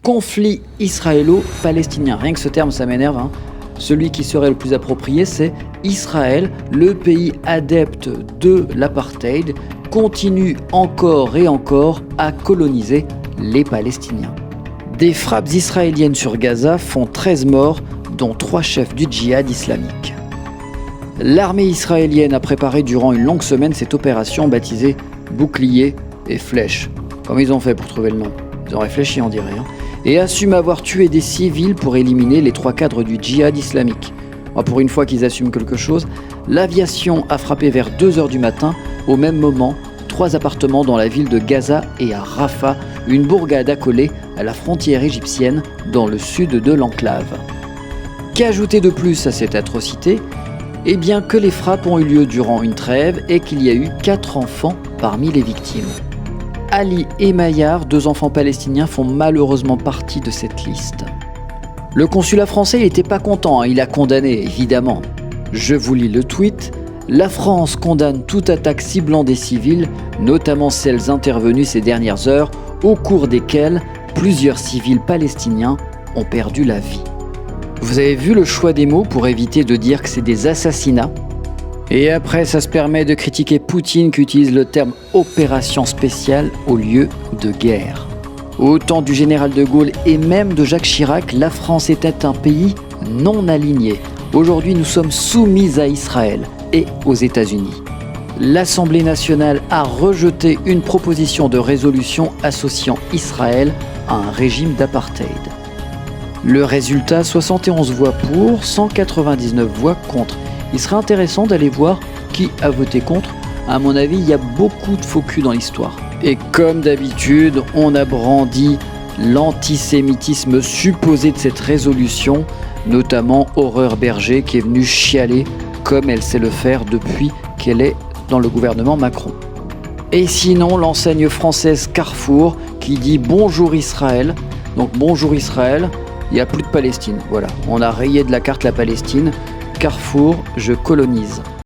Conflit israélo-palestinien. Rien que ce terme, ça m'énerve. Celui qui serait le plus approprié, c'est Israël, le pays adepte de l'apartheid, continue encore et encore à coloniser les Palestiniens. Des frappes israéliennes sur Gaza font 13 morts, dont 3 chefs du djihad islamique. L'armée israélienne a préparé durant une longue semaine cette opération baptisée Bouclier et Flèche. Comment ils ont fait pour trouver le nom? Ils ont réfléchi, on dirait. Et assument avoir tué des civils pour éliminer les 3 cadres du djihad islamique. Pour une fois qu'ils assument quelque chose, l'aviation a frappé vers 2h du matin. Au même moment, 3 appartements dans la ville de Gaza et à Rafah, une bourgade accolée à la frontière égyptienne dans le sud de l'enclave. Qu'ajouter de plus à cette atrocité? Eh bien que les frappes ont eu lieu durant une trêve et qu'il y a eu 4 enfants parmi les victimes. Ali et Mayar, 2 enfants palestiniens, font malheureusement partie de cette liste. Le consulat français n'était pas content, il a condamné, évidemment. Je vous lis le tweet. La France condamne toute attaque ciblant des civils, notamment celles intervenues ces dernières heures, au cours desquelles plusieurs civils palestiniens ont perdu la vie. Vous avez vu le choix des mots pour éviter de dire que c'est des assassinats? Et après, ça se permet de critiquer Poutine qui utilise le terme « opération spéciale » au lieu de guerre. Au temps du général de Gaulle et même de Jacques Chirac, la France était un pays non aligné. Aujourd'hui, nous sommes soumis à Israël et aux États-Unis. L'Assemblée nationale a rejeté une proposition de résolution associant Israël à un régime d'apartheid. Le résultat, 71 voix pour, 199 voix contre. Il serait intéressant d'aller voir qui a voté contre. À mon avis, il y a beaucoup de faux culs dans l'histoire. Et comme d'habitude, on a brandi l'antisémitisme supposé de cette résolution, notamment Aurore Berger qui est venue chialer comme elle sait le faire depuis qu'elle est dans le gouvernement Macron. Et sinon, l'enseigne française Carrefour qui dit bonjour Israël. Donc bonjour Israël, il n'y a plus de Palestine. Voilà, on a rayé de la carte la Palestine. Carrefour, je colonise.